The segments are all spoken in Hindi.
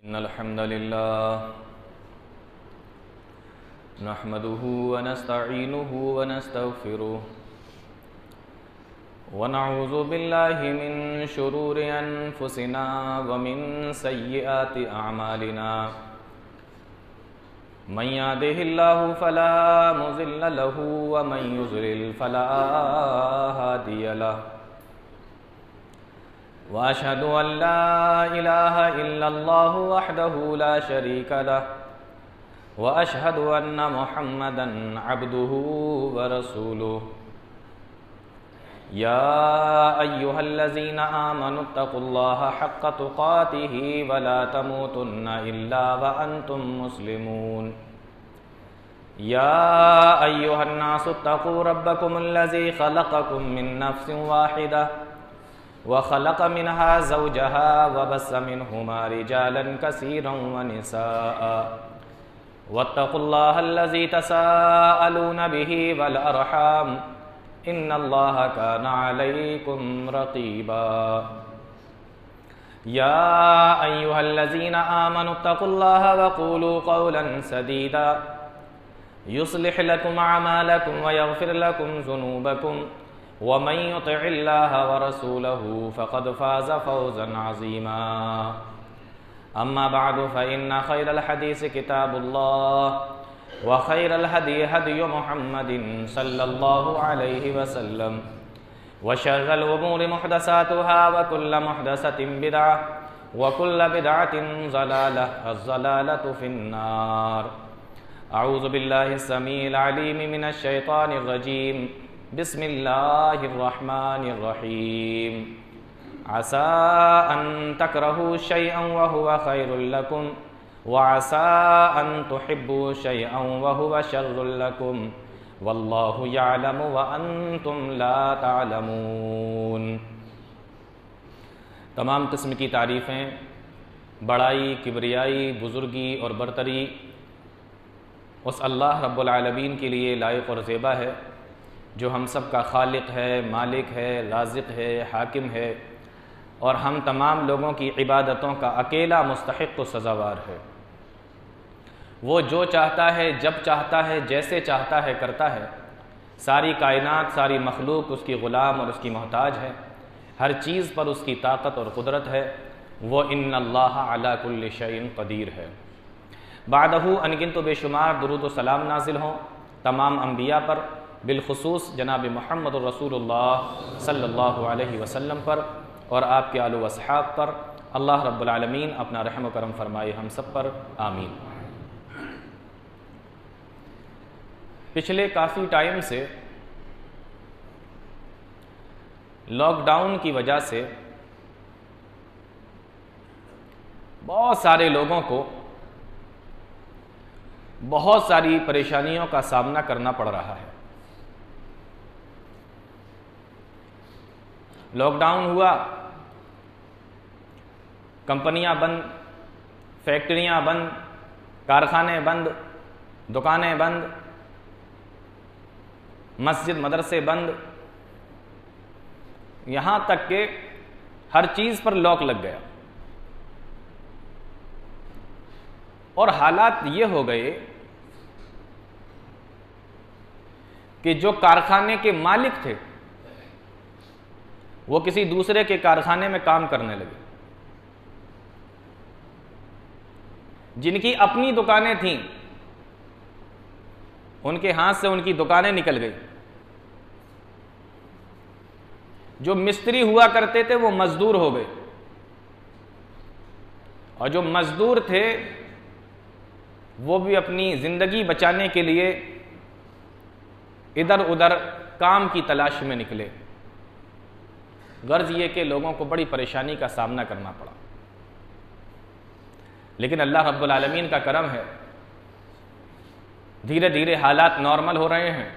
इन्नल हम्दुलिल्लाह नहमदुहु व नस्तईनुहु व नस्तगफिरुह व नऊज़ु बिल्लाहि मिन शुरूरि अनफुसिना व मिन सय्यिआति अअमालिना मन यहदिहिल्लाहु फला मुज़िल्ल लहु व मन युज़लिल फला हादिय लहु व अशहदु अन ला इलाहा इल्लल्लाहु वहदहु ला शरीका लहु व अशहदु अन्न मुहम्मदन अब्दुहु व रसूलुहु या अय्युहल्लज़ीना आमनुत्तक़ुल्लाहा हक़्क़ तुक़ातिही व ला तमूतुन्ना इल्ला व अंतुम मुस्लिमून या अय्युहन्नासुत्तक़ू रब्बकुमुल्लज़ी ख़लक़कुम मिन नफ़्सिन वाहिदा व ख़लक़ मिनहा ज़ौजहा व बस्स मिनहुमा रिजालन कसीरन व निसाअ वत्तक़ुल्लाहल्लज़ी तसाअलून बिही वल अर्हाम इन्नल्लाहा काना अलैकुम रक़ीबा या अय्युहल्लज़ीना आमनुत्तक़ुल्लाहा व क़ूलू क़ौलन सदीदा युस्लिह लकुम अमालकुम व यग़फ़िर लकुम ज़ुनूबकुम व मन युतिइल्लाहा व रसूलहु फ़क़द फ़ाज़ फ़ौज़न अज़ीमा अम्मा बअदु फ़इन्न ख़ैरल हदीस किताबुल्लाह व खैरल हदी हदी मुहम्मदिन सल्लल्लाहु अलैहि वसल्लम व शर्रल उमूरि मुहदसातुहा व कुल्ल मुहदसतिन बिदअह व कुल्ल बिदअतिन ज़लालह अज़्ज़लालतु फ़िन्नार अऊज़ु बिल्लाहिस समीइल अलीम मिनश शैतानिर रजीम बिस्मिल्लाहिर रहमानिर रहीम असा अन तकरहू शैअन व हुवा खैरुल लकुम व असा अन तुहिब्बू शैअन व हुवा शर्रुल लकुम वल्लाहु यअलमु व अंतुम ला तअलमून। तमाम किस्म की तारीफ़ें, बड़ाई, किबरियाई, बुज़ुर्गी और बरतरी उस अल्लाह रब्बुल आलमीन के लिए लायक और ज़ेबा है जो हम सब का खालिक है, मालिक है, राज़िक़ है, हाकिम है और हम तमाम लोगों की इबादतों का अकेला मुस्तहिक़ व सज़ावार है। वो जो चाहता है, जब चाहता है, जैसे चाहता है करता है। सारी कायनात, सारी मखलूक उसकी ग़ुलाम और उसकी मोहताज है। हर चीज़ पर उसकी ताकत और क़ुदरत है। वो इन्नल्लाह अला कुल्लि शैइन क़दीर है। बादहू अनगिनत बेशुमार दुरूद व सलाम नाज़िल हों तमाम अम्बिया पर, बिलखुसूस जनाब मुहम्मद रसूलुल्लाह सल्लल्लाहु अलैहि वसल्लम पर और आपके आलू व अस्हाब पर। अल्लाह रब्बुल आलमीन अपना रहम व करम फरमाए हम सब पर, आमीन। पिछले काफ़ी टाइम से लॉकडाउन की वजह से बहुत सारे लोगों को बहुत सारी परेशानियों का सामना करना पड़ रहा है। लॉकडाउन हुआ, कंपनियां बंद, फैक्ट्रियां बंद, कारखाने बंद, दुकानें बंद, मस्जिद मदरसे बंद, यहां तक कि हर चीज पर लॉक लग गया। और हालात ये हो गए कि जो कारखाने के मालिक थे वो किसी दूसरे के कारखाने में काम करने लगे। जिनकी अपनी दुकानें थीं उनके हाथ से उनकी दुकानें निकल गई। जो मिस्त्री हुआ करते थे वो मजदूर हो गए और जो मजदूर थे वो भी अपनी जिंदगी बचाने के लिए इधर उधर काम की तलाश में निकले। गर्ज ये कि लोगों को बड़ी परेशानी का सामना करना पड़ा। लेकिन अल्लाह रब्बुल आलमीन का करम है, धीरे धीरे हालात नॉर्मल हो रहे हैं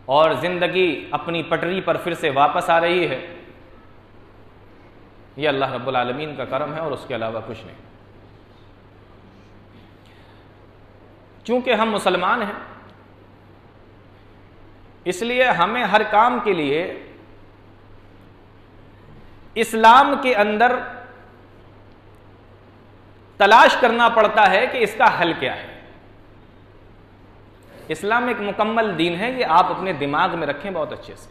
और ज़िंदगी अपनी पटरी पर फिर से वापस आ रही है। यह अल्लाह रब्बुल आलमीन का करम है और उसके अलावा कुछ नहीं। चूंकि हम मुसलमान हैं इसलिए हमें हर काम के लिए इस्लाम के अंदर तलाश करना पड़ता है कि इसका हल क्या है। इस्लाम एक मुकम्मल दीन है, ये आप अपने दिमाग में रखें बहुत अच्छे से।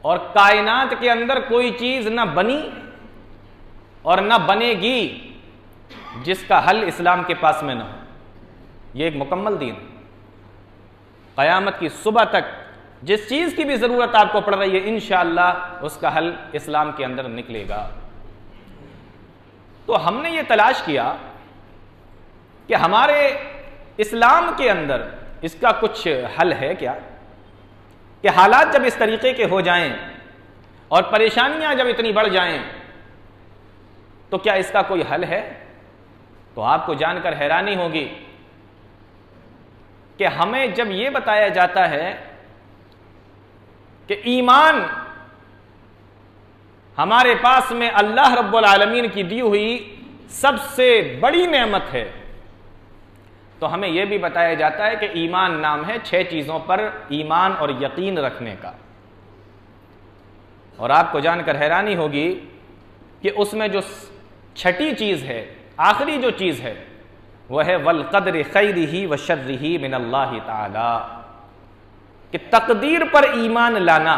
और कायनात के अंदर कोई चीज ना बनी और ना बनेगी जिसका हल इस्लाम के पास में ना हो। यह एक मुकम्मल दीन है। क़यामत की सुबह तक जिस चीज की भी जरूरत आपको पड़ रही है, इंशाअल्लाह उसका हल इस्लाम के अंदर निकलेगा। तो हमने ये तलाश किया कि हमारे इस्लाम के अंदर इसका कुछ हल है क्या, कि हालात जब इस तरीके के हो जाएं और परेशानियां जब इतनी बढ़ जाएं तो क्या इसका कोई हल है। तो आपको जानकर हैरानी होगी कि हमें जब यह बताया जाता है कि ईमान हमारे पास में अल्लाह रब्बुल आलमीन की दी हुई सबसे बड़ी नेमत है, तो हमें यह भी बताया जाता है कि ईमान नाम है 6 चीजों पर ईमान और यकीन रखने का। और आपको जानकर हैरानी होगी कि उसमें जो 6ठी चीज है, आखिरी जो चीज है, वह है वल क़द्र खैरिही व शर्रिही मिनल्लाहि ताला, कि तकदीर पर ईमान लाना।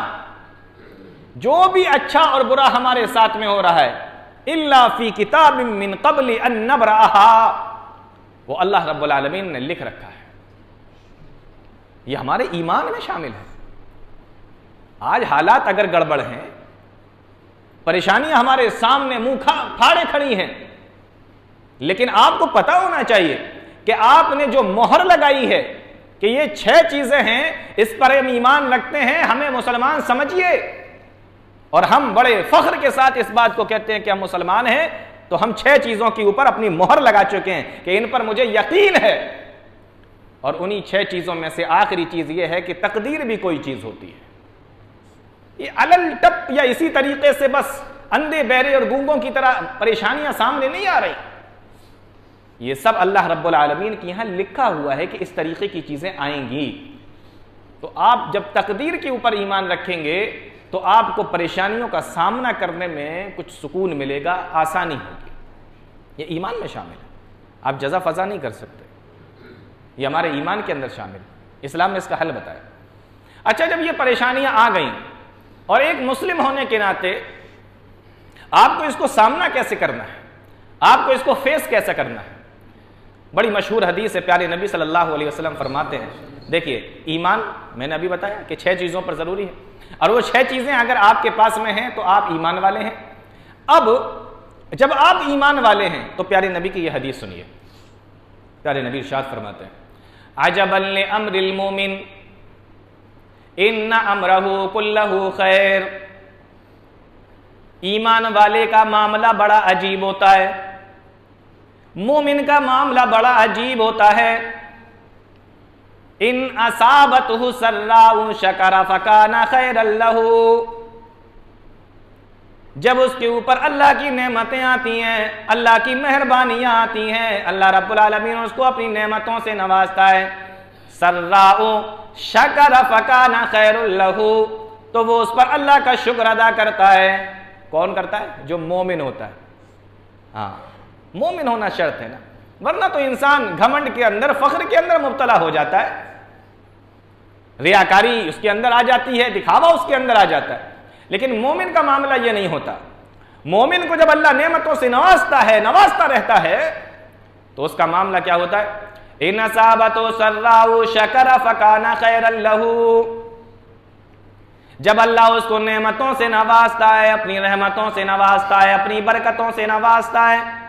जो भी अच्छा और बुरा हमारे साथ में हो रहा है, इल्ला फी किताबिन मिन क़ब्लि अन नब्रअहा, वो अल्लाह रब्बुल आलमीन ने लिख रखा है। ये हमारे ईमान में शामिल है। आज हालात अगर गड़बड़ हैं, परेशानियां हमारे सामने मुंह फाड़े खड़ी हैं, लेकिन आपको पता होना चाहिए कि आपने जो मोहर लगाई है कि ये 6 चीजें हैं, इस पर हम ईमान रखते हैं, हमें मुसलमान समझिए। और हम बड़े फख्र के साथ इस बात को कहते हैं कि हम मुसलमान हैं, तो हम 6 चीजों के ऊपर अपनी मोहर लगा चुके हैं कि इन पर मुझे यकीन है। और उन्हीं 6 चीजों में से आखिरी चीज यह है कि तकदीर भी कोई चीज होती है। ये अलल टप या इसी तरीके से बस अंधे बहरे और गूंगों की तरह परेशानियां सामने नहीं आ रही। ये सब अल्लाह रब्बुल आलमीन के यहां लिखा हुआ है कि इस तरीके की चीजें आएंगी। तो आप जब तकदीर के ऊपर ईमान रखेंगे तो आपको परेशानियों का सामना करने में कुछ सुकून मिलेगा, आसानी होगी। ये ईमान में शामिल है। आप जज़ा फज़ा नहीं कर सकते, ये हमारे ईमान के अंदर शामिल है। इस्लाम ने इसका हल बताया। अच्छा, जब ये परेशानियां आ गई और एक मुस्लिम होने के नाते आपको इसको सामना कैसे करना है, आपको इसको फेस कैसे करना है। बड़ी मशहूर हदीस है, प्यारे नबी सल्लल्लाहु अलैहि वसल्लम फरमाते हैं, देखिए ईमान मैंने अभी बताया कि 6 चीज़ों पर ज़रूरी है, और वो 6 चीज़ें अगर आपके पास में हैं तो आप ईमान वाले हैं। अब जब आप ईमान वाले हैं तो प्यारे नबी की यह हदीस सुनिए। प्यारे नबी इरशाद फरमाते हैं, अजबन ले अम्रिल मोमिन इन्ना अमरहु कुल्लहु खैर। ईमान वाले का मामला बड़ा अजीब होता है, मोमिन का मामला बड़ा अजीब होता है। इन असाबतहु सर्राउ शकरा फकाना खैरल लहु। जब उसके ऊपर अल्लाह की नेमतें आती हैं, अल्लाह की मेहरबानियां आती हैं, अल्लाह रब्बुल आलमीन उसको अपनी नेमतों से नवाजता है, सर्राउ शकरा फकाना खैरुल लहु, तो वो उस पर अल्लाह का शुक्र अदा करता है। कौन करता है? जो मोमिन होता है। हाँ, मोमिन होना शर्त है ना, वरना तो इंसान घमंड के अंदर, फख्र के अंदर मुब्तला हो जाता है, रियाकारी उसके अंदर आ जाती है, दिखावा उसके अंदर आ जाता है। लेकिन मोमिन का मामला ये नहीं होता। मोमिन को जब अल्लाह नेमतों से नवाजता है, नवाजता रहता है, तो उसका मामला क्या होता है? इन असाबतो सर्राउ शकरा फकाना खैरल लहू। जब अल्लाह उसको नेमतों से नवाजता है, अपनी रहमतों से नवाजता है, अपनी बरकतों से नवाजता है,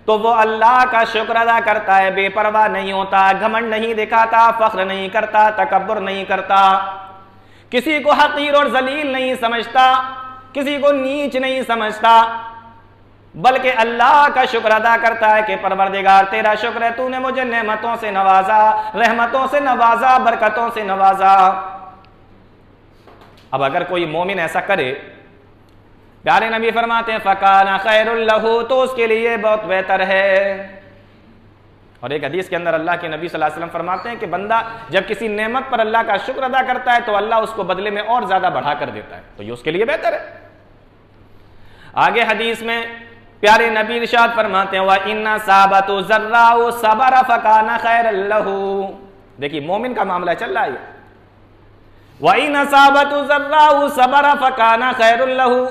तो वो अल्लाह का शुक्र अदा करता है, बेपरवाह नहीं होता, घमंड नहीं दिखाता, फख्र नहीं करता, तकब्बुर नहीं करता, किसी को हकीर और जलील नहीं समझता, किसी को नीच नहीं समझता, बल्कि अल्लाह का शुक्र अदा करता है कि परवरदिगार तेरा शुक्र है, तूने मुझे नेमतों से नवाजा, रहमतों से नवाजा, बरकतों से नवाजा। अब अगर कोई मोमिन ऐसा करे, प्यारे नबी फरमाते हैं फकाना खैरुल लहू, तो उसके लिए बहुत बेहतर है। और एक हदीस के अंदर अल्लाह के नबी सल्लल्लाहु अलैहि वसल्लम फरमाते हैं कि बंदा जब किसी नेमत पर अल्लाह का शुक्र अदा करता है तो अल्लाह उसको बदले में और ज्यादा बढ़ा कर देता है, तो ये उसके लिए बेहतर है। आगे हदीस में प्यारे नबी इरशाद फरमाते हैं व इन्ना साबतु ज़र्राउ सबरा फकाना खैरल लहू। देखिए मोमिन का मामला चल रहा है। व इन्ना साबतु ज़र्राउ सबरा फकाना खैरुल लहू,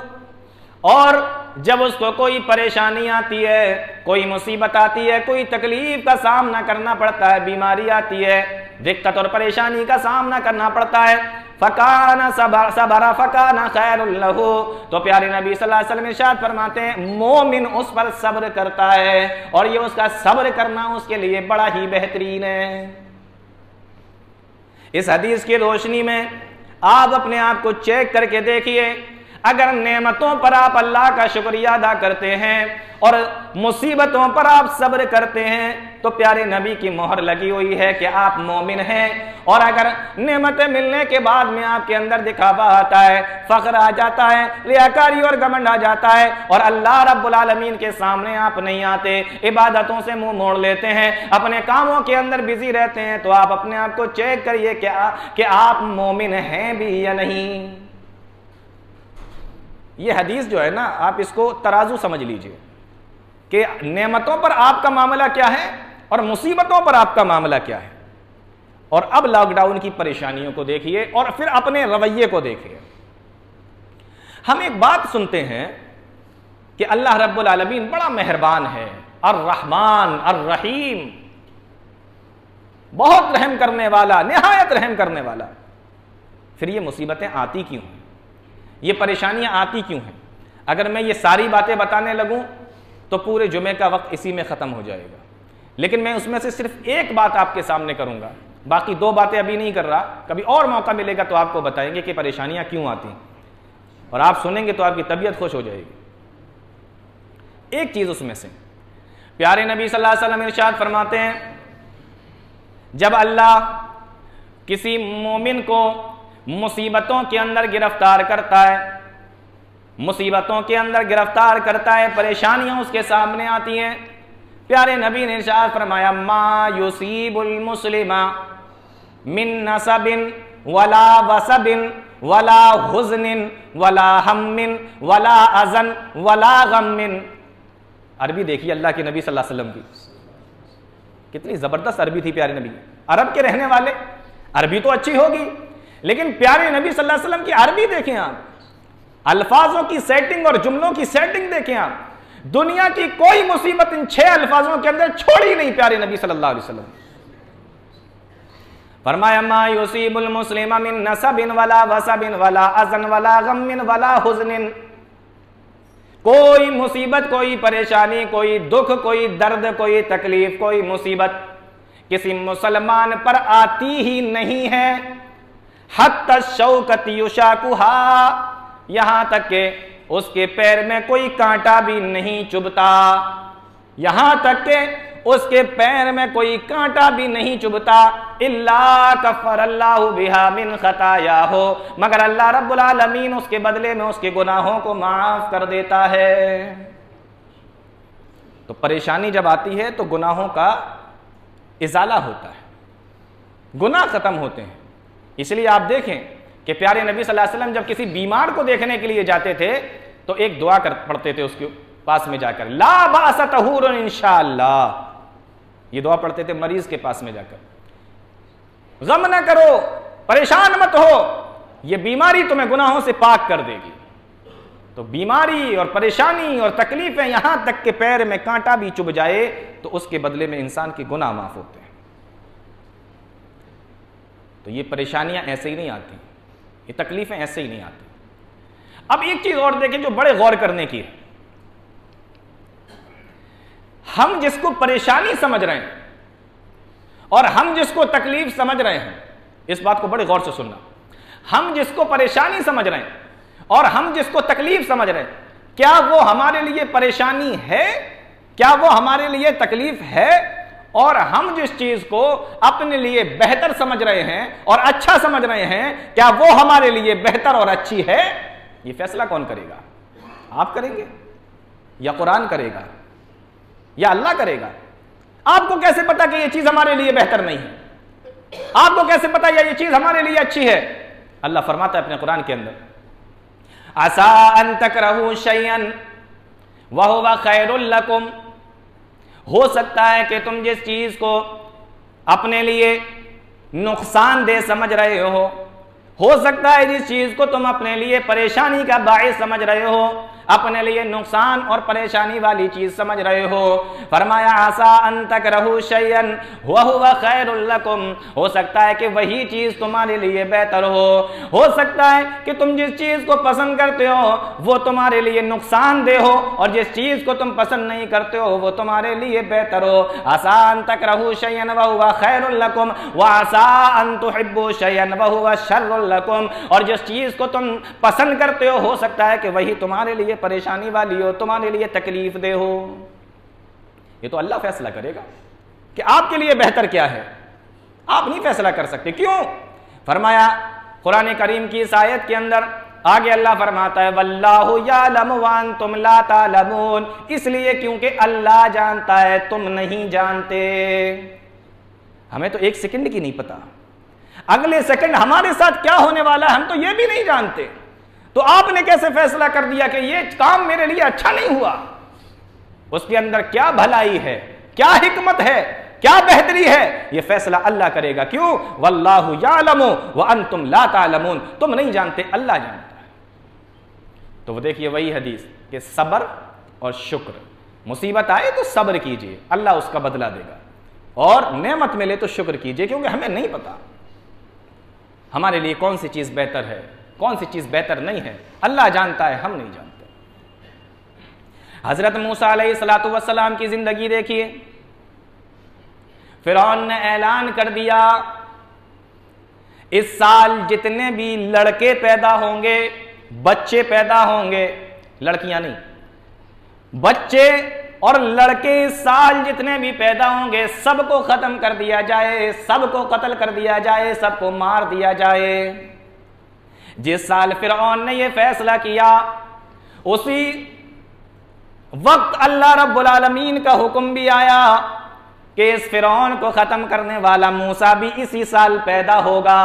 और जब उसको कोई परेशानी आती है, कोई मुसीबत आती है, कोई तकलीफ का सामना करना पड़ता है, बीमारी आती है, दिक्कत और परेशानी का सामना करना पड़ता है, फकाना सबरा फकाना खैरुल लहू, तो प्यारे नबी सल्लल्लाहु अलैहि वसल्लम इरशाद फरमाते हैं मोमिन उस पर सब्र करता है और ये उसका सब्र करना उसके लिए बड़ा ही बेहतरीन है। इस हदीस की रोशनी में आप अपने आप को चेक करके देखिए, अगर नेमतों पर आप अल्लाह का शुक्रिया अदा करते हैं और मुसीबतों पर आप सब्र करते हैं तो प्यारे नबी की मोहर लगी हुई है कि आप मोमिन हैं। और अगर नेमतें मिलने के बाद में आपके अंदर दिखावा आता है, फख्र आ जाता है, रियाकारी और घमंड आ जाता है और अल्लाह रब्बुल आलमीन के सामने आप नहीं आते, इबादतों से मुंह मोड़ लेते हैं, अपने कामों के अंदर बिजी रहते हैं, तो आप अपने आप को चेक करिए कि आप मोमिन हैं भी या नहीं। ये हदीस जो है ना, आप इसको तराजू समझ लीजिए कि नेमतों पर आपका मामला क्या है और मुसीबतों पर आपका मामला क्या है। और अब लॉकडाउन की परेशानियों को देखिए और फिर अपने रवैये को देखिए। हम एक बात सुनते हैं कि अल्लाह रब्बुल आलमीन बड़ा मेहरबान है, अर्रहमान अर्रहीम, बहुत रहम करने वाला, निहायत रहम करने वाला। फिर ये मुसीबतें आती क्यों हैं, ये परेशानियां आती क्यों हैं? अगर मैं ये सारी बातें बताने लगूं तो पूरे जुमे का वक्त इसी में ख़त्म हो जाएगा, लेकिन मैं उसमें से सिर्फ एक बात आपके सामने करूंगा, बाकी दो बातें अभी नहीं कर रहा। कभी और मौका मिलेगा तो आपको बताएंगे कि परेशानियां क्यों आती, और आप सुनेंगे तो आपकी तबीयत खुश हो जाएगी। एक चीज़ उसमें से, प्यारे नबी सल्लल्लाहु अलैहि वसल्लम इरशाद फरमाते हैं, जब अल्लाह किसी मोमिन को मुसीबतों के अंदर गिरफ्तार करता है, मुसीबतों के अंदर गिरफ्तार करता है, परेशानियां उसके सामने आती हैं, प्यारे नबी ने इरशाद फरमाया मा युसीबुल मुस्लिमा मिन नसबिन वला वसबिन वला हुज़्निन वला हम्मिन वला अज़न वला गम्मिन। अरबी देखिए अल्लाह के नबी सल्लल्लाहु अलैहि वसल्लम की, कितनी ज़बरदस्त अरबी थी प्यारे नबी। अरब के रहने वाले, अरबी तो अच्छी होगी, लेकिन प्यारे नबी सल्लल्लाहु अलैहि वसल्लम की अरबी देखें आप, अल्फाजों की सेटिंग और जुमलों की सेटिंग देखें आप। दुनिया की कोई मुसीबत इन 6 अल्फाजों के अंदर छोड़ी नहीं प्यारे नबी सल्लल्लाहु अलैहि वसल्लम। फरमाया मा युसीबुल मुस्लिमा मिन नसबिन वला वसबिन वला अज़न वला गम्मिन वला हुज़्निन। कोई मुसीबत, कोई परेशानी, कोई दुख, कोई दर्द, कोई तकलीफ, कोई मुसीबत किसी मुसलमान पर आती ही नहीं है। हत्ता शौकत युशाकुहा, यहां तक के उसके पैर में कोई कांटा भी नहीं चुभता, यहां तक के उसके पैर में कोई कांटा भी नहीं चुभता। इल्ला कफ़रल्लाहु बिहा मिन खतायाहु, मगर अल्लाह रब्बुल आलमीन उसके बदले में उसके गुनाहों को माफ कर देता है। तो परेशानी जब आती है तो गुनाहों का इजाला होता है, गुनाह खत्म होते हैं। इसलिए आप देखें कि प्यारे नबी सल्लल्लाहु अलैहि वसल्लम जब किसी बीमार को देखने के लिए जाते थे तो एक दुआ पढ़ते थे उसके पास में जाकर, ला बासा तहूरुन इंशाअल्लाह। ये दुआ पढ़ते थे मरीज के पास में जाकर, गम न करो, परेशान मत हो, ये बीमारी तुम्हें गुनाहों से पाक कर देगी। तो बीमारी और परेशानी और तकलीफें, यहां तक के पैर में कांटा भी चुभ जाए तो उसके बदले में इंसान के गुनाह माफ होते हैं। तो ये परेशानियां ऐसे ही नहीं आती, ये तकलीफें ऐसे ही नहीं आती। अब एक चीज और देखें जो बड़े गौर करने की है, हम जिसको परेशानी समझ रहे हैं और हम जिसको तकलीफ समझ रहे हैं, इस बात को बड़े गौर से सुनना, हम जिसको परेशानी समझ रहे हैं और हम जिसको तकलीफ समझ रहे हैं, क्या वो हमारे लिए परेशानी है, क्या वो हमारे लिए तकलीफ है? और हम जिस चीज को अपने लिए बेहतर समझ रहे हैं और अच्छा समझ रहे हैं, क्या वो हमारे लिए बेहतर और अच्छी है? ये फैसला कौन करेगा? आप करेंगे या कुरान करेगा या अल्लाह करेगा? आपको कैसे पता कि ये चीज हमारे लिए बेहतर नहीं है? आपको कैसे पता ये चीज हमारे लिए अच्छी है? अल्लाह फरमाता है अपने कुरान के अंदर, असा अन तकरहू शैअन वहुवा खैरुल लकुम, हो सकता है कि तुम जिस चीज को अपने लिए नुकसानदेह समझ रहे हो सकता है जिस चीज को तुम अपने लिए परेशानी का बाइस समझ रहे हो, अपने लिए नुकसान और परेशानी वाली चीज समझ रहे हो, फरमाया आसा अन तकरहू शैअन व हुवा खैरुल लकुम, हो सकता है कि वही चीज तुम्हारे लिए बेहतर हो सकता है कि तुम जिस चीज को पसंद करते हो वो तुम्हारे लिए नुकसानदेह हो, और जिस चीज को तुम पसंद नहीं करते हो वो तुम्हारे लिए बेहतर हो। आसा अन तकरहू शैअन व हुवा खैरुल लकुम व आसा अन तुहिब्बू शैअन व हुवा शर्रुल लकुम, और जिस चीज को तुम पसंद करते हो सकता है कि वही तुम्हारे लिए परेशानी वाली हो, तुम्हारे लिए तकलीफ दे हो। ये तो अल्लाह फैसला करेगा कि आपके लिए बेहतर क्या है, आप नहीं फैसला कर सकते। क्यों? फरमाया कुरान करीम की इस आयत के अंदर आगे अल्लाह फरमाता है वल्लाहु यालमु व अंतुम ला तालमून, इसलिए क्योंकि अल्लाह जानता है तुम नहीं जानते। हमें तो एक सेकंड की नहीं पता, अगले सेकंड हमारे साथ क्या होने वाला है हम तो ये भी नहीं जानते। तो आपने कैसे फैसला कर दिया कि ये काम मेरे लिए अच्छा नहीं हुआ? उसके अंदर क्या भलाई है, क्या हिकमत है, क्या बेहतरी है, ये फैसला अल्लाह करेगा। क्यों? वल्लाहु यालमु व अंतुम ला तालमून, तुम नहीं जानते, अल्लाह जानता है। तो वो देखिए वही हदीस कि सब्र और शुक्र, मुसीबत आए तो सब्र कीजिए, अल्लाह उसका बदला देगा, और नेमत मिले तो शुक्र कीजिए, क्योंकि हमें नहीं पता हमारे लिए कौन सी चीज बेहतर है, कौन सी चीज बेहतर नहीं है, अल्लाह जानता है, हम नहीं जानते। हजरत मूसा अलैहिस्सलातु वस्सलाम की जिंदगी देखिए, फिरौन ने ऐलान कर दिया इस साल जितने भी लड़के पैदा होंगे, बच्चे पैदा होंगे, लड़कियां नहीं, बच्चे और लड़के इस साल जितने भी पैदा होंगे सबको खत्म कर दिया जाए, सबको कत्ल कर दिया जाए, सबको मार दिया जाए। जिस साल फिरौन ने यह फैसला किया उसी वक्त अल्लाह रब्बुल आलमीन का हुक्म भी आया कि इस फिरौन को खत्म करने वाला मूसा भी इसी साल पैदा होगा।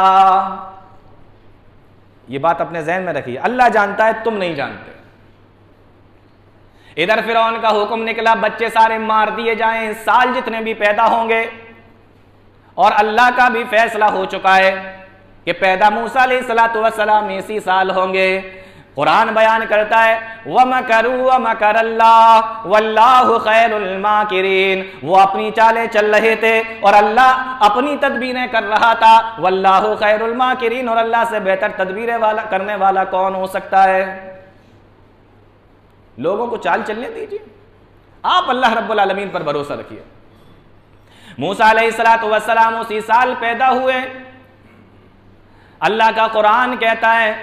यह बात अपने ज़हन में रखिए, अल्लाह जानता है, तुम नहीं जानते। इधर फिरौन का हुक्म निकला बच्चे सारे मार दिए जाएं, साल जितने भी पैदा होंगे, और अल्लाह का भी फैसला हो चुका है कि पैदा मूसा अलैहिस्सलातु वस्सलाम इसी साल होंगे। कुरान बयान करता है वमकरू वमकरल्लाह वल्लाहु खैरुल माकिरीन, वो अपनी चालें चल रहे थे और अल्लाह अपनी तदबीरें कर रहा था। वल्लाहु खैरुल माकिरीन, और अल्लाह से बेहतर तदबीरें वाला करने वाला कौन हो सकता है? लोगों को चाल चलने दीजिए, आप अल्लाह रब्बुल आलमीन पर भरोसा रखिए। मूसा अलैहिस्सलातु वस्सलाम उसी साल पैदा हुए। अल्लाह का कुरान कहता है,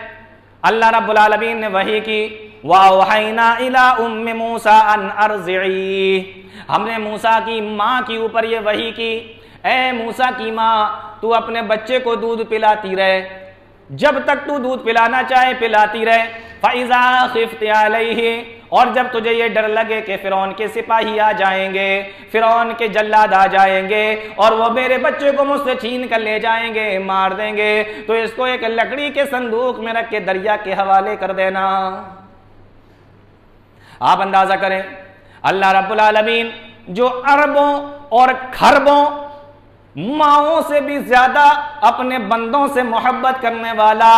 अल्लाह रब्बुल आलमीन ने वही की वावहैना इला उम्मी मूसा अन अर्ज़िई, हमने मूसा की माँ के ऊपर ये वही की, ए मूसा की माँ तू अपने बच्चे को दूध पिलाती रहे, जब तक तू दूध पिलाना चाहे पिलाती रहे। फ़इज़ा ख़िफ़्ति अलैहि, और जब तुझे ये डर लगे कि फिरौन के सिपाही आ जाएंगे, फिरौन के जल्लाद आ जाएंगे और वो मेरे बच्चे को मुझसे छीन कर ले जाएंगे, मार देंगे, तो इसको एक लकड़ी के संदूक में रख के दरिया के हवाले कर देना। आप अंदाजा करें, अल्लाह रब्बुल आलमीन जो अरबों और खरबों माओं से भी ज्यादा अपने बंदों से मोहब्बत करने वाला,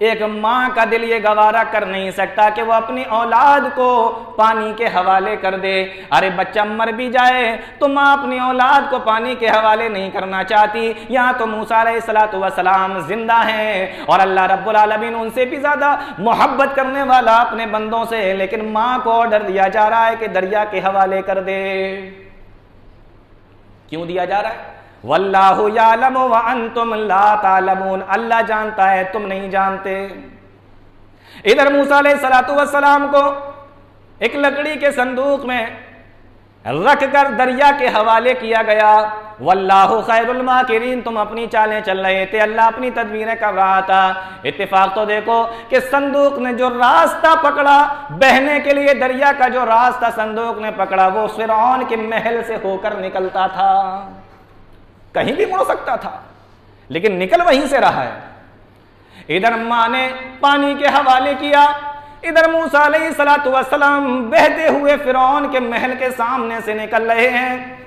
एक माँ का दिल ये गवारा कर नहीं सकता कि वो अपनी औलाद को पानी के हवाले कर दे। अरे बच्चा मर भी जाए तो माँ अपनी औलाद को पानी के हवाले नहीं करना चाहती। यहाँ तो मूसा अलैहिस्सलातु वस्सलाम जिंदा हैं और अल्लाह रब्बुल आलमीन उनसे भी ज्यादा मोहब्बत करने वाला अपने बंदों से, लेकिन माँ को ऑर्डर दिया जा रहा है कि दरिया के हवाले कर दे। क्यों दिया जा रहा है? वल्लाहु यालमु व अंतुम ला तालमून, अल्लाह जानता है, तुम नहीं जानते। इधर मूसा अलैहिस्सलातु वस्सलाम को एक लकड़ी के संदूक में रख कर दरिया के हवाले किया गया। वल्लाहु खैरुल माकिरीन, तुम अपनी चालें चल रहे थे, अल्लाह अपनी तदबीरें कर रहा था। इत्तेफाक तो देखो कि संदूक ने जो रास्ता पकड़ा बहने के लिए, दरिया का जो रास्ता संदूक ने पकड़ा वो फिरौन के महल से होकर निकलता था। कहीं भी मुड़ सकता था लेकिन निकल वहीं से रहा है। इधर माँ ने पानी के हवाले किया, इधर मूसा अलैहिस्सलातु वस्सलाम बहते हुए फिरौन के महल के सामने से निकल रहे हैं।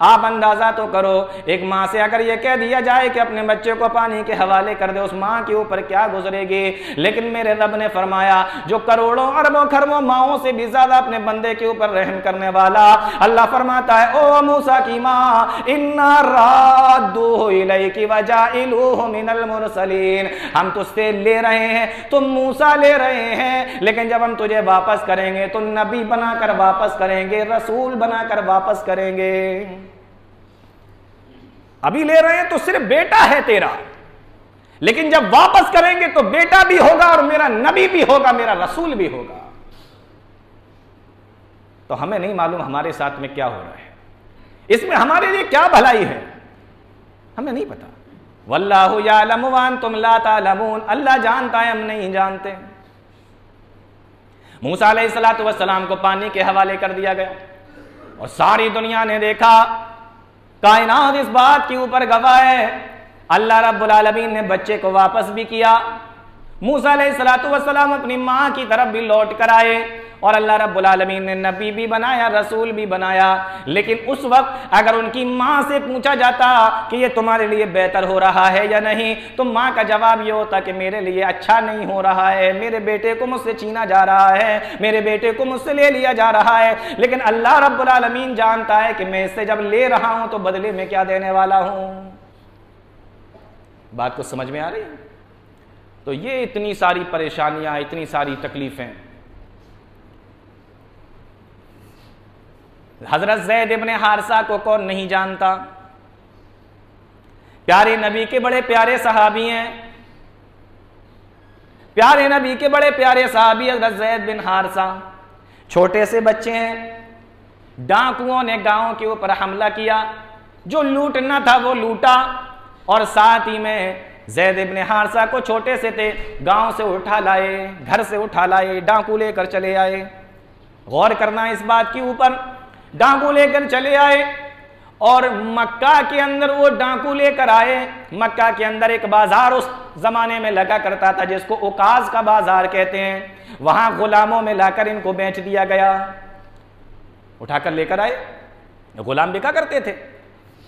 आप अंदाजा तो करो, एक माँ से अगर ये कह दिया जाए कि अपने बच्चे को पानी के हवाले कर दे, उस माँ के ऊपर क्या गुजरेगी। लेकिन मेरे रब ने फरमाया, जो करोड़ों अरबों खरबों माओं से भी ज्यादा अपने बंदे के ऊपर रहम करने वाला, अल्लाह फरमाता है, ओ मूसा की माँ, इन्ना राद्दूहु इलैकी वजाइलूहु मिनल मुरसलीन, हम तुझसे ले रहे हैं, तुम मूसा ले रहे हैं, लेकिन जब हम तुझे वापस करेंगे तो नबी बनाकर वापस करेंगे, रसूल बनाकर वापस करेंगे। अभी ले रहे हैं तो सिर्फ बेटा है तेरा, लेकिन जब वापस करेंगे तो बेटा भी होगा और मेरा नबी भी होगा, मेरा रसूल भी होगा। तो हमें नहीं मालूम हमारे साथ में क्या हो रहा है, इसमें हमारे लिए क्या भलाई है, हमें नहीं पता। वल्लाहु यालमु व अंतुम ला तालमून, अल्लाह जानता है, हम नहीं जानते। मूसा अलैहिस्सलातु वस्सलाम को पानी के हवाले कर दिया गया और सारी दुनिया ने देखा, कायनात इस बात के ऊपर गवाह है। अल्लाह रब्बुल आलमीन ने बच्चे को वापस भी किया, मूसा अलैहिस्सलातु वस्सलाम अपनी माँ की तरफ भी लौट कर आए और अल्लाह रब्बुल आलमीन ने नबी भी बनाया, रसूल भी बनाया। लेकिन उस वक्त अगर उनकी माँ से पूछा जाता कि ये तुम्हारे लिए बेहतर हो रहा है या नहीं, तो माँ का जवाब ये होता कि मेरे लिए अच्छा नहीं हो रहा है, मेरे बेटे को मुझसे छीना जा रहा है, मेरे बेटे को मुझसे ले लिया जा रहा है। लेकिन अल्लाह रब्बुल आलमीन जानता है कि मैं इससे जब ले रहा हूं तो बदले में क्या देने वाला हूं। बात को समझ में आ रही है? तो ये इतनी सारी परेशानियां, इतनी सारी तकलीफें। हजरत ज़ैद इब्ने हारिसा को कौन नहीं जानता, प्यारे नबी के बड़े प्यारे सहाबी हैं, प्यारे नबी के बड़े प्यारे सहाबी हजरत ज़ैद बिन हारिसा। छोटे से बच्चे हैं, डाकुओं ने गांव के ऊपर हमला किया, जो लूटना था वो लूटा और साथ ही में ज़ैद इब्ने हारिसा को छोटे से थे गांव से उठा लाए, घर से उठा लाए, डाकू लेकर चले आए। गौर करना इस बात के ऊपर, डाकू लेकर चले आए और मक्का के अंदर वो डाकू लेकर आए। मक्का के अंदर एक बाजार उस जमाने में लगा करता था जिसको उकाज का बाजार कहते हैं, वहां गुलामों में लाकर इनको बेच दिया गया। उठाकर लेकर आए, गुलाम बिका करते थे,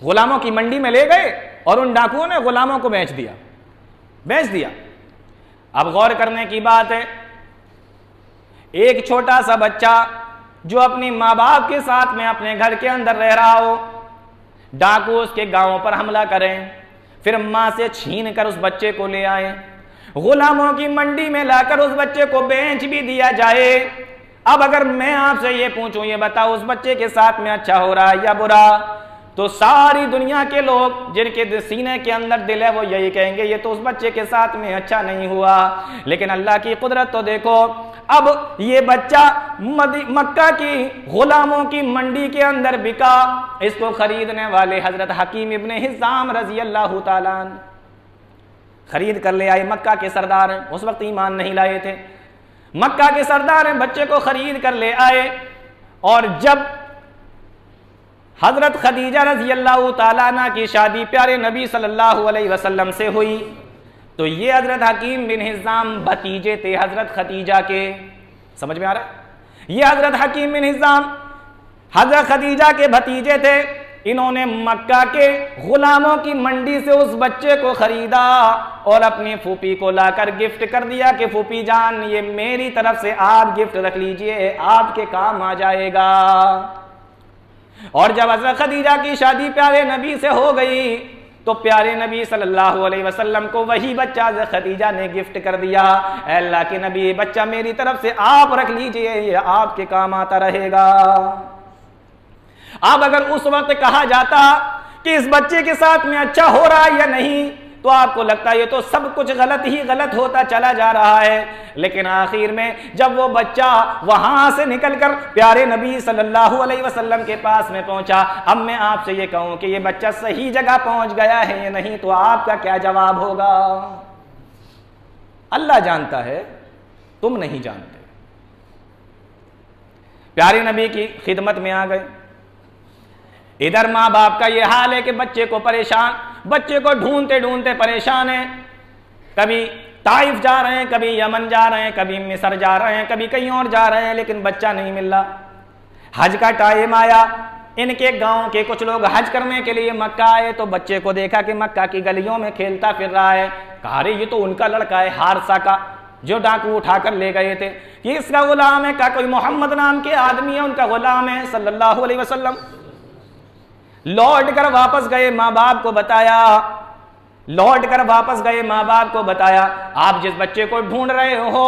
गुलामों की मंडी में ले गए और उन डाकुओं ने गुलामों को बेच दिया। अब गौर करने की बात है, एक छोटा सा बच्चा जो अपनी माँ बाप के साथ में अपने घर के अंदर रह रहा हो, डाकू उसके गांवों पर हमला करें, फिर माँ से छीन कर उस बच्चे को ले आए, गुलामों की मंडी में लाकर उस बच्चे को बेच भी दिया जाए। अब अगर मैं आपसे ये पूछूं, ये बताओ उस बच्चे के साथ में अच्छा हो रहा है या बुरा, तो सारी दुनिया के लोग जिनके सीने के अंदर दिल है वो यही कहेंगे ये तो उस बच्चे के साथ में अच्छा नहीं हुआ। लेकिन अल्लाह की कुदरत तो देखो, अब ये बच्चा मक्का की गुलामों की मंडी के अंदर बिका। इसको खरीदने वाले हजरत हकीम इब्ने हिज़ाम रजी अल्लाह ताला अन्हु खरीद कर ले आए। मक्का के सरदार हैं, उस वक्त ईमान नहीं लाए थे, मक्का के सरदार हैं, बच्चे को खरीद कर ले आए। और जब हजरत खदीजा रजी अल्लाह ताला अन्हा की शादी प्यारे नबी सल्लल्लाहु अलैहि वसल्लम से हुई, तो ये हजरत हकीम बिन हिज़ाम भतीजे थे हजरत खदीजा के। समझ में आ रहा है? ये हजरत हकीम बिन हिज़ाम हजरत खदीजा के भतीजे थे। इन्होंने मक्का के गुलामों की मंडी से उस बच्चे को खरीदा और अपनी फूफी को लाकर गिफ्ट कर दिया कि फूफी जान ये मेरी तरफ से आप गिफ्ट रख लीजिए, आपके काम आ जाएगा। और जब हजरत खदीजा की शादी प्यारे नबी से हो गई तो प्यारे नबी सल्लल्लाहु अलैहि वसल्लम को वही बच्चा हजरत खदीजा ने गिफ्ट कर दिया। अल्लाह के नबी, बच्चा मेरी तरफ से आप रख लीजिए, ये आपके काम आता रहेगा। अब अगर उस वक्त कहा जाता कि इस बच्चे के साथ में अच्छा हो रहा है या नहीं, तो आपको लगता है ये तो सब कुछ गलत ही गलत होता चला जा रहा है। लेकिन आखिर में जब वो बच्चा वहां से निकलकर प्यारे नबी सल्लल्लाहु अलैहि वसल्लम के पास में पहुंचा, अब मैं आपसे ये कहूं कि ये बच्चा सही जगह पहुंच गया है या नहीं, तो आपका क्या जवाब होगा? अल्लाह जानता है, तुम नहीं जानते। प्यारे नबी की खिदमत में आ गए। इधर माँ बाप का ये हाल है कि बच्चे को ढूंढते ढूंढते परेशान है। कभी ताइफ जा रहे हैं, कभी यमन जा रहे हैं, कभी मिस्र जा रहे हैं, कभी कहीं और जा रहे हैं, लेकिन बच्चा नहीं मिल रहा। हज का टाइम आया, इनके गांव के कुछ लोग हज करने के लिए मक्का आए, तो बच्चे को देखा कि मक्का की गलियों में खेलता फिर रहा है। कहा अरे ये तो उनका लड़का है हारसा का, जो डाकू उठाकर ले गए थे। ये इसका गुलाम है। कहा कोई मोहम्मद नाम के आदमी है, उनका गुलाम है सल्लल्लाहु अलैहि वसल्लम। लौट कर वापस गए, माँ बाप को बताया, लौट कर वापस गए, माँ बाप को बताया आप जिस बच्चे को ढूंढ रहे हो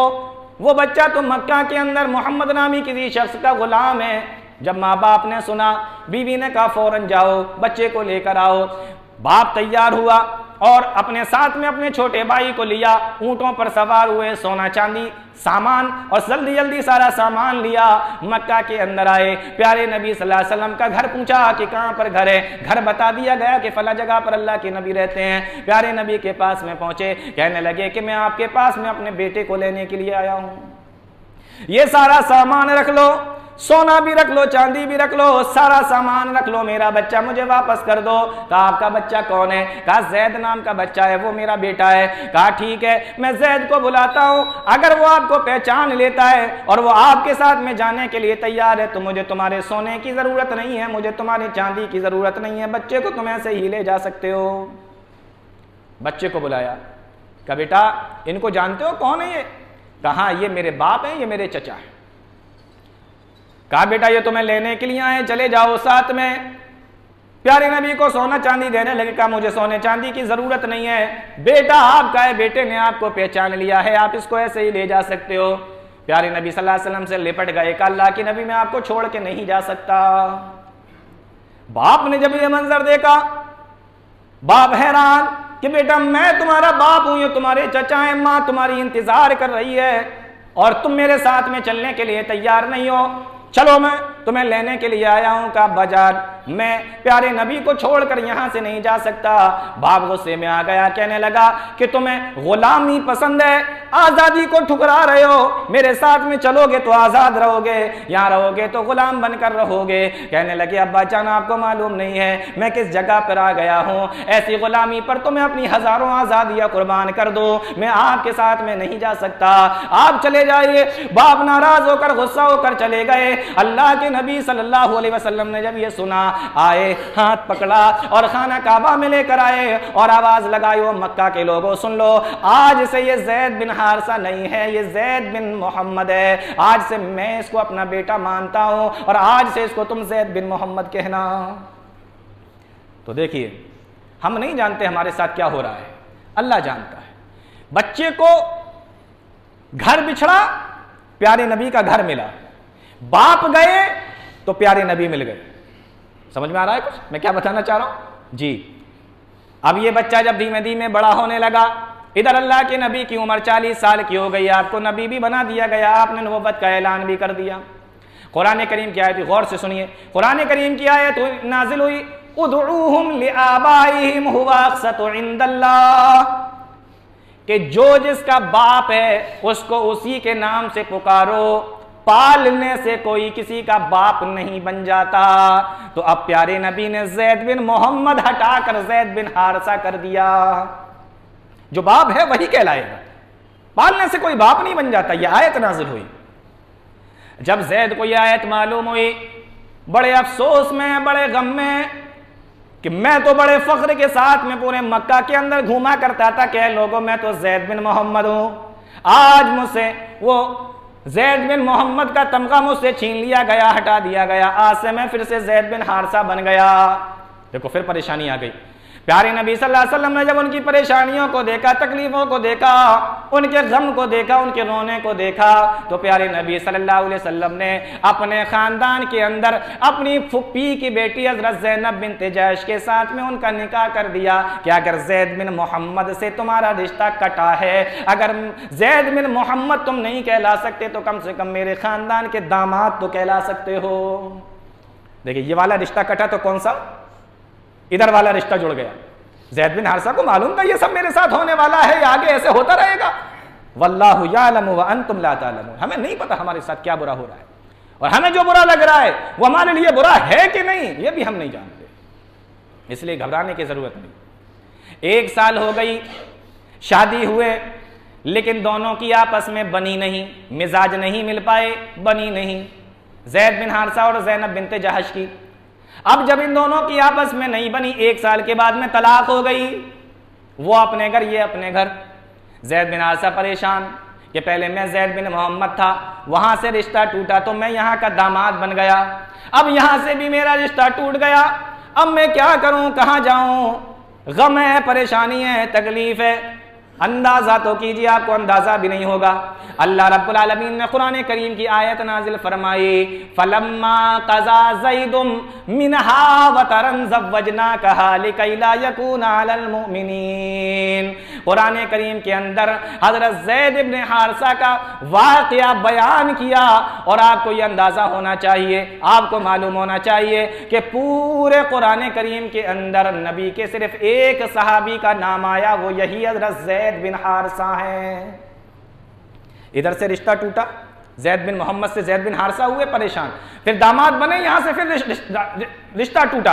वो बच्चा तो मक्का के अंदर मोहम्मद नामी किसी शख्स का गुलाम है। जब माँ बाप ने सुना, बीवी ने कहा फौरन जाओ बच्चे को लेकर आओ। बाप तैयार हुआ और अपने साथ में अपने छोटे भाई को लिया, ऊंटों पर सवार हुए, सोना चांदी सामान और जल्दी जल्दी सारा सामान लिया, मक्का के अंदर आए। प्यारे नबी सल्लल्लाहु अलैहि वसल्लम का घर पूछा कि कहाँ पर घर है, घर बता दिया गया कि फला जगह पर अल्लाह के नबी रहते हैं। प्यारे नबी के पास में पहुंचे, कहने लगे कि मैं आपके पास में अपने बेटे को लेने के लिए आया हूं, ये सारा सामान रख लो, सोना भी रख लो, चांदी भी रख लो, सारा सामान रख लो, मेरा बच्चा मुझे वापस कर दो। कहा आपका बच्चा कौन है? कहा जैद नाम का बच्चा है, वो मेरा बेटा है। कहा ठीक है, मैं जैद को बुलाता हूं, अगर वो आपको पहचान लेता है और वो आपके साथ में जाने के लिए तैयार है तो मुझे तुम्हारे सोने की जरूरत नहीं है, मुझे तुम्हारी चांदी की जरूरत नहीं है, बच्चे को तुम ऐसे ही ले जा सकते हो। बच्चे को बुलाया, कहा बेटा इनको जानते हो, कौन है ये? कहा ये मेरे बाप हैं, ये मेरे चचा हैं। कहा बेटा ये तुम्हें लेने के लिए आए, चले जाओ साथ में। प्यारे नबी को सोना चांदी देने लगे। कहा मुझे सोने चांदी की जरूरत नहीं है, बेटा आपका है, बेटे ने आपको पहचान लिया है, आप इसको ऐसे ही ले जा सकते हो। प्यारे नबी सल्लल्लाहु अलैहि वसल्लम से लिपट गए। कहा अल्लाह के नबी मैं आपको छोड़ के नहीं जा सकता। बाप ने जब ये मंजर देखा, बाप हैरान कि बेटा मैं तुम्हारा बाप हूं, ये तुम्हारे चचा हैं, मां तुम्हारी इंतजार कर रही है और तुम मेरे साथ में चलने के लिए तैयार नहीं हो, चलो मैं तुम्हें लेने के लिए आया हूं। का बाजार मैं प्यारे नबी को छोड़कर यहां से नहीं जा सकता। बाप गुस्से में आ गया, कहने लगा कि तुम्हें गुलामी पसंद है, आजादी को ठुकरा रहे हो, मेरे साथ में चलोगे तो आजाद रहोगे, यहां रहोगे तो गुलाम बनकर रहोगे। कहने लगे अब्बा जान आपको मालूम नहीं है मैं किस जगह पर आ गया हूं, ऐसी गुलामी पर तुम्हें अपनी हजारों आजादियां कुर्बान कर दो, मैं आपके साथ में नहीं जा सकता, आप चले जाइए। बाप नाराज होकर गुस्सा होकर चले गए। अल्लाह के नबी सल्लल्लाहु अलैहि वसल्लम ने जब ये सुना, आए, हाथ पकड़ा और खाना काबा में लेकर आए और आवाज लगाई, वो मक्का के लोगों सुन लो, आज से ये जैद बिन हारसा नहीं है, ये जैद बिन मोहम्मद है, आज से मैं इसको अपना बेटा मानता हूं और आज से इसको तुम जैद बिन मोहम्मद कहना। तो देखिए हम नहीं जानते हमारे साथ क्या हो रहा है, अल्लाह जानता है। बच्चे को घर बिछड़ा, प्यारे नबी का घर मिला, बाप गए तो प्यारे नबी मिल गए। समझ में आ रहा है कुछ मैं क्या बताना चाह रहा हूं जी? अब ये बच्चा जब धीमे धीमे बड़ा होने लगा, इधर अल्लाह के नबी की उम्र 40 साल की हो गई, आपको नबी भी बना दिया गया, आपने नबुव्वत का ऐलान भी कर दिया। कुरान करीम की आयत गौर से सुनिए, कुरान करीम की आयत नाजिल हुई, उदउहुम लिआबाइहिम हुवा अक़सतु इंदल्लाह, कि जो जिसका बाप है उसको उसी के नाम से पुकारो, पालने से कोई किसी का बाप नहीं बन जाता। तो अब प्यारे नबी ने जैद बिन मोहम्मद हटाकर जैद बिन हारसा कर दिया, जो बाप है वही कहलाएगा, पालने से कोई बाप नहीं बन जाता। यह आयत नाजिल हुई। जब जैद को यह आयत मालूम हुई, बड़े अफसोस में, बड़े गम में, कि मैं तो बड़े फख्र के साथ में पूरे मक्का के अंदर घूमा करता था, क्या लोगों मैं तो जैद बिन मोहम्मद हूं, आज मुझसे वो जैद बिन मोहम्मद का तमगा मुझसे छीन लिया गया, हटा दिया गया, आज से मैं फिर से जैद बिन हारसा बन गया। देखो फिर परेशानी आ गई। प्यारे नबी सल्लल्लाहु अलैहि वसल्लम ने जब उनकी परेशानियों को देखा, तकलीफों को देखा, उनके गम को देखा, उनके रोने को देखा, तो प्यारे नबी सल्लल्लाहु अलैहि वसल्लम ने अपने खानदान के अंदर अपनी फुप्पी की बेटी हजरत ज़ैनब बिन्त जहश के साथ में उनका निकाह कर दिया कि अगर जैद बिन मोहम्मद से तुम्हारा रिश्ता कटा है, अगर जैद बिन मोहम्मद तुम नहीं कहला सकते तो कम से कम मेरे खानदान के दामाद तो कहला सकते हो। देखिए ये वाला रिश्ता कटा तो कौन सा, इधर वाला रिश्ता जुड़ गया। ज़ैद बिन हारसा को मालूम था ये सब मेरे साथ होने वाला है, आगे ऐसे होता रहेगा। वल्लाहु यालमु व अंतुम ला तालमून, हमें नहीं पता हमारे साथ क्या बुरा हो रहा है, और हमें जो बुरा लग रहा है वो हमारे लिए बुरा है कि नहीं ये भी हम नहीं जानते, इसलिए घबराने की जरूरत नहीं। 1 साल हो गई शादी हुए, लेकिन दोनों की आपस में बनी नहीं, मिजाज नहीं मिल पाए, बनी नहीं। ज़ैद बिन हारिसा और ज़ैनब बिनते जहश की। अब जब इन दोनों की आपस में नहीं बनी, 1 साल के बाद में तलाक हो गई। वो अपने घर, ये अपने घर। ज़ैद बिन हारिसा परेशान कि पहले मैं ज़ैद बिन मोहम्मद था, वहां से रिश्ता टूटा तो मैं यहाँ का दामाद बन गया, अब यहां से भी मेरा रिश्ता टूट गया, अब मैं क्या करूं, कहां जाऊं, गम है, परेशानी है, तकलीफ है। अंदाजा तो कीजिए, आपको अंदाजा भी नहीं होगा। अल्लाह रब्बुल आलमीन ने कुरान करीम की आयत नाजिल फरमाई, फलम्मा क़ज़ा ज़ैदुम मिनहा वतरन ज़व्वजनाकहा लिकै ला यकूना अलल मुमिनीन। कुरान करीम के अंदर हज़रत ज़ैद इब्न हारिसा का वाक़या बयान किया, और आपको यह अंदाज़ा होना चाहिए, आपको मालूम होना चाहिए कि पूरे कुरान करीम के अंदर नबी के सिर्फ एक सहाबी का नाम आया, वो यही हज़रत ज़ैद बिन हारिसा है। इधर से रिश्ता टूटा, ज़ैद बिन मोहम्मद से ज़ैद बिन हारिसा हुए परेशान, फिर दामाद बने, यहां से फिर रिश्ता टूटा।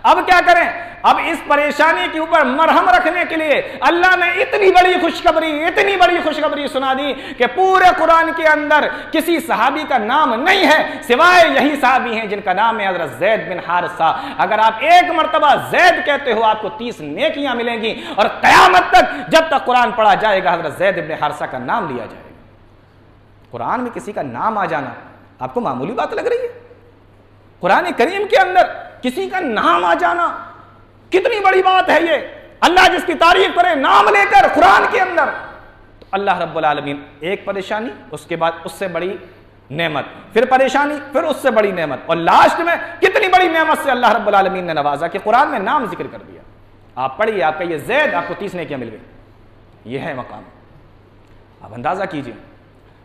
अब क्या करें? अब इस परेशानी के ऊपर मरहम रखने के लिए अल्लाह ने इतनी बड़ी खुशखबरी सुना दी कि पूरे कुरान के अंदर किसी सहाबी का नाम नहीं है सिवाय यही सहाबी हैं जिनका नाम है हज़रत ज़ैद बिन हारिसा। अगर आप एक मरतबा ज़ैद कहते हो, आपको 30 नेकियां मिलेंगी, और क़यामत तक जब तक कुरान पढ़ा जाएगा हज़रत ज़ैद बिन हारिसा का नाम लिया जाएगा। कुरान में किसी का नाम आ जाना आपको मामूली बात लग रही है? कुरान करीम के अंदर किसी का नाम आ जाना कितनी बड़ी बात है ये। अल्लाह जिसकी तारीफ करे नाम लेकर कुरान के अंदर, तो अल्लाह रब्बुल आलमीन एक परेशानी, उसके बाद उससे बड़ी नेमत, फिर परेशानी, फिर उससे बड़ी नेमत, और लास्ट में कितनी बड़ी नेमत से अल्लाह रब्बुल आलमीन ने नवाजा कि कुरान में नाम जिक्र कर दिया। आप पढ़िए, आपका ये ज़ैद, आपको 30 नेकियां मिल गई। ये है मकाम, आप अंदाजा कीजिए।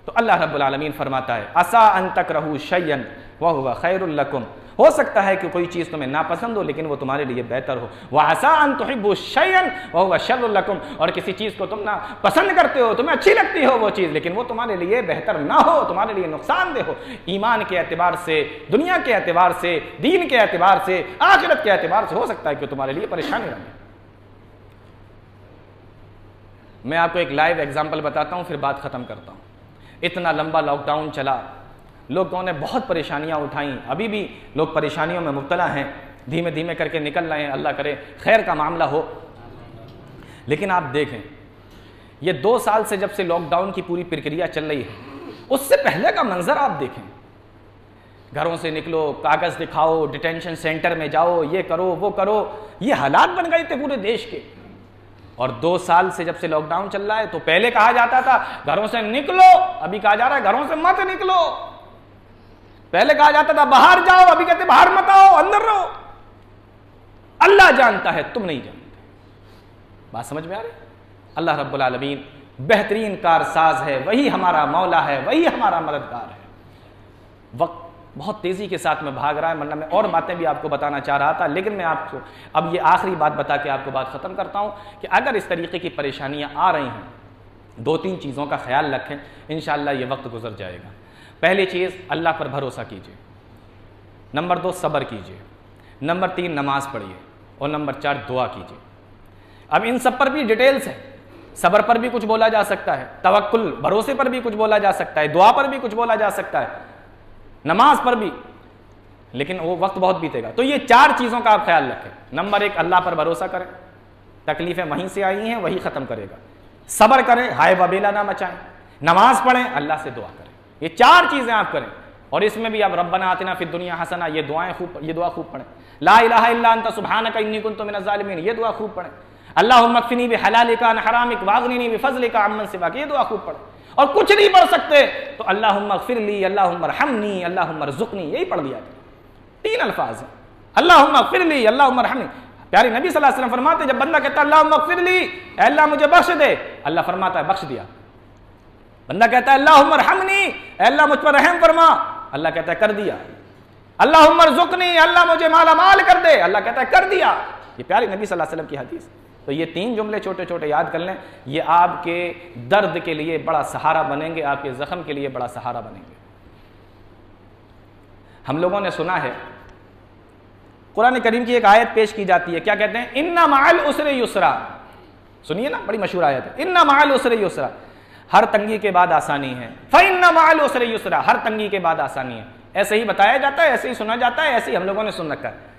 तो अल्लाह रब्बुल आलमीन फरमाता है, असा अन तकरहू शय्यन व हुवा खैरुल लकुम, हो सकता है कि कोई चीज़ तुम्हें नापसंद हो लेकिन वो तुम्हारे लिए बेहतर हो। व असा अन तुहिब्बू शय्यन व हुवा शर्रुल लकुम, और किसी चीज़ को तुम ना पसंद करते हो, तुम्हें अच्छी लगती हो वो चीज़, लेकिन वो तुम्हारे लिए बेहतर ना हो, तुम्हारे लिए नुकसानदेह हो। ईमान के एतबार से, दुनिया के एतबार से, दीन के एतबार से, आखिरत के एतबार से हो सकता है कि तुम्हारे लिए परेशानी रहे। मैं आपको एक लाइव एग्जाम्पल बताता हूँ, फिर बात ख़त्म करता हूँ। इतना लंबा लॉकडाउन चला, लोगों ने बहुत परेशानियां उठाई, अभी भी लोग परेशानियों में मुब्तला हैं, धीमे धीमे करके निकल रहे हैं, अल्लाह करे खैर का मामला हो। लेकिन आप देखें, ये 2 साल से जब से लॉकडाउन की पूरी प्रक्रिया चल रही है, उससे पहले का मंजर आप देखें। घरों से निकलो, कागज़ दिखाओ, डिटेंशन सेंटर में जाओ, ये करो वो करो, ये हालात बन गए थे पूरे देश के। और 2 साल से जब से लॉकडाउन चल रहा है, तो पहले कहा जाता था घरों से निकलो, अभी कहा जा रहा है घरों से मत निकलो। पहले कहा जाता था बाहर जाओ, अभी कहते बाहर मत आओ, अंदर रहो। अल्लाह जानता है, तुम नहीं जानते। बात समझ में आ रही? अल्लाह रब्बुल आलमीन बेहतरीन कारसाज है, वही हमारा मौला है, वही हमारा मददगार है। वक्त बहुत तेज़ी के साथ में भाग रहा है, वरना मैं और बातें भी आपको बताना चाह रहा था, लेकिन मैं आपको अब ये आखिरी बात बता के आपको बात ख़त्म करता हूँ कि अगर इस तरीके की परेशानियाँ आ रही हैं, 2-3 चीज़ों का ख्याल रखें, इंशाअल्लाह ये वक्त गुजर जाएगा। पहली चीज़, अल्लाह पर भरोसा कीजिए। नंबर 2, सब्र कीजिए। नंबर 3, नमाज पढ़िए। और नंबर 4, दुआ कीजिए। अब इन सब पर भी डिटेल्स है, सब्र पर भी कुछ बोला जा सकता है, तवक्कुल भरोसे पर भी कुछ बोला जा सकता है, दुआ पर भी कुछ बोला जा सकता है, नमाज पर भी, लेकिन वो वक्त बहुत बीतेगा। तो ये 4 चीज़ों का आप ख्याल रखें। नंबर 1, अल्लाह पर भरोसा करें, तकलीफ़ें वहीं से आई हैं वही ख़त्म करेगा। सब्र करें, हाय वबेला ना मचाएं। नमाज पढ़ें, अल्लाह से दुआ करें। ये 4 चीज़ें आप करें, और इसमें भी आप रब्बना आतिना फिद दुनिया हसना, ये दुआ खूब पढ़ें। ला इलाहा इल्ला अंता सुब्हानका इन्नी कुन्तु मिनज़ ज़ालिमीन, ये दुआ खूब पढ़ें। अल्लाहुम्मा अक्फ़िनी बिहलालिका अन हरामिक वाग़निनी बिफ़ज़लिका अम्मन सिवाक, ये दुआ खूब पढ़ें। और कुछ नहीं पढ़ सकते तो अल्लाहुम्मा अग़फ़िरली, अल्लाहुम्मा रहमनी, अल्लाहुम्मा रज़ुक़नी, यही पढ़ लिया। 3 अल्फाज हैं, अल्लाहुम्मा अग़फ़िरली, अल्लाहुम्मा रहमनी। प्यारे नबी सल्लल्लाहु अलैहि वसल्लम फरमाते, जब बंदा कहता है अल्लाहुम्मा अग़फ़िरली, अल्लाह मुझे बख्श दे, अल्लाह फरमाता है बख्श दिया। बंदा कहता है अल्लाहुम्मा रहमनी, अल्लाह मुझ पर रहम फरमा, अल्लाह कहता है कर दिया। अल्लाहुम्मा रज़ुक़नी, अल्लाह मुझे माला माल कर दे, अल्लाह कहता है कर दिया। ये प्यारे नबी सल्लल्लाहु अलैहि वसल्लम की हदीस। तो ये 3 जुमले छोटे छोटे याद कर लें, ये आपके दर्द के लिए बड़ा सहारा बनेंगे, आपके ज़ख्म के लिए बड़ा सहारा बनेंगे। हम लोगों ने सुना है, कुरान करीम की एक आयत पेश की जाती है, क्या कहते हैं? इन्ना मअल उसरि युसरा। सुनिए ना, बड़ी मशहूर आयत है, इन्ना मअल उसरि युसरा। हर तंगी के बाद आसानी है। फ़इन्न मअल उसरि युसरा, हर तंगी के बाद आसानी है। ऐसे ही बताया जाता है, ऐसे ही सुना जाता है, ऐसे ही हम लोगों ने सुन रखा है।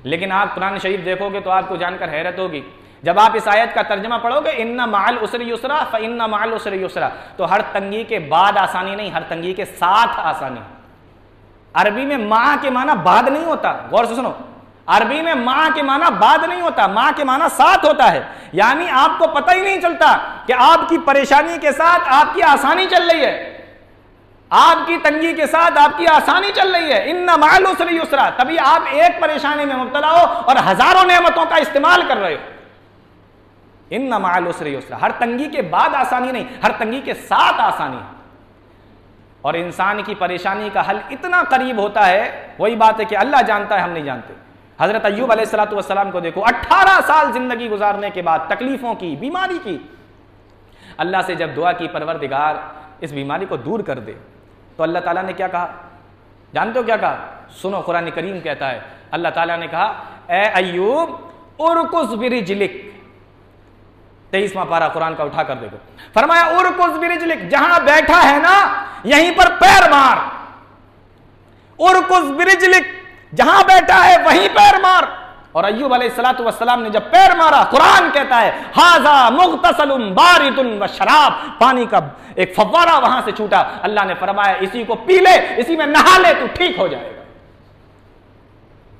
लेकिन आप कुरान शरीफ देखोगे तो आपको जानकर हैरत होगी। जब आप इस आयत का तर्जमा पढ़ोगे, इन्ना मअल उसरि युसरा फ़इन्न मअल उसरि युसरा, तो हर तंगी के बाद आसानी नहीं, हर तंगी के साथ आसानी। अरबी में माँ के माना बाद नहीं होता, गौर से सुनो, अरबी में माँ के माना बाद नहीं होता, माँ के माना साथ होता है। यानी आपको पता ही नहीं चलता कि आपकी परेशानी के साथ आपकी आसानी चल रही है, आपकी तंगी के साथ आपकी आसानी चल रही है। इन्ना मअल उसरि युसरा, तभी आप एक परेशानी में मुब्तला हो और हजारों नेमतों का इस्तेमाल कर रहे हो। इन्ना मअल उसरि युसरा, हर तंगी के बाद आसानी नहीं, हर तंगी के साथ आसानी। और इंसान की परेशानी का हल इतना करीब होता है, वही बात है कि अल्लाह जानता है, हम नहीं जानते। हजरत अय्यूब अलैहिस्सलातु वस्सलाम को देखो, 18 साल जिंदगी गुजारने के बाद, तकलीफों की, बीमारी की, अल्लाह से जब दुआ की, परवरदिगार इस बीमारी को दूर कर दे, तो अल्लाह ताला ने क्या कहा? जानते हो क्या कहा? सुनो, कुरान करीम कहता है, अल्लाह ताला ने कहा, ए अय्यूब उरकुस बिरिजलिक, 23वां पारा कुरान का उठा कर देखो, फरमाया उरकुस बिरिजलिक, जहां बैठा है ना यहीं पर पैर मार। उरकुस बिरिजलिक, जहां बैठा है वहीं पैर मार। और अय्यूब अलैहिस्सलातु वस्सलाम ने जब पैर मारा, कुरान कहता है हाजा मुग़तसलुन बारिदुन व शराब, पानी का एक फव्वारा वहां से छूटा। अल्लाह ने फरमाया इसी को पी ले, इसी में नहा ले, तू ठीक हो जाएगा।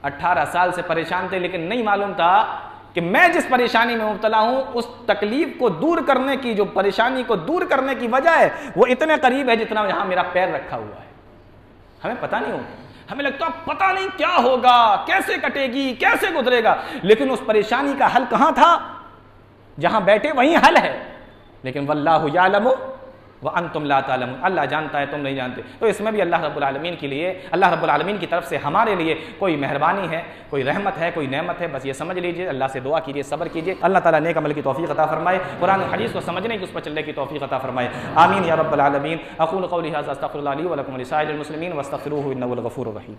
18 साल से परेशान थे, लेकिन नहीं मालूम था कि मैं जिस परेशानी में मुब्तला हूं, उस तकलीफ को दूर करने की, जो परेशानी को दूर करने की वजह है, वो इतने करीब है जितना यहां मेरा पैर रखा हुआ है। हमें पता नहीं होता, हमें लगता पता नहीं क्या होगा, कैसे कटेगी, कैसे गुजरेगा, लेकिन उस परेशानी का हल कहां था? जहां बैठे वहीं हल है। लेकिन वल्लाहु यालमु व अंतुम ला तालमून, अल्लाह जानता है, तुम नहीं जानते। तो इसमें भी अल्लाह रब्बुल आलमीन के लिए, अल्लाह रब्बुल आलमीन की तरफ से हमारे लिए कोई मेहरबानी है, कोई रहमत है, कोई नेमत है। बस ये समझ लीजिए, अल्लाह से दुआ कीजिए, सब्र कीजिए, अल्लाह ताला नेक अमल की तौफीक अता फरमाए, कुरान और हदीस को समझने की, उस पर चलने की तौफीक अता फरमाए। आमीन या रब्बल आलमीन। अक़ूलु क़ौली हाज़ा अस्तग़फ़िरुल्लाह ली व लकुम व लिसाइरिल मुस्लिमीन वस्तग़फ़िरूहु इन्नहु हुवल गफ़ूरुर रहीम।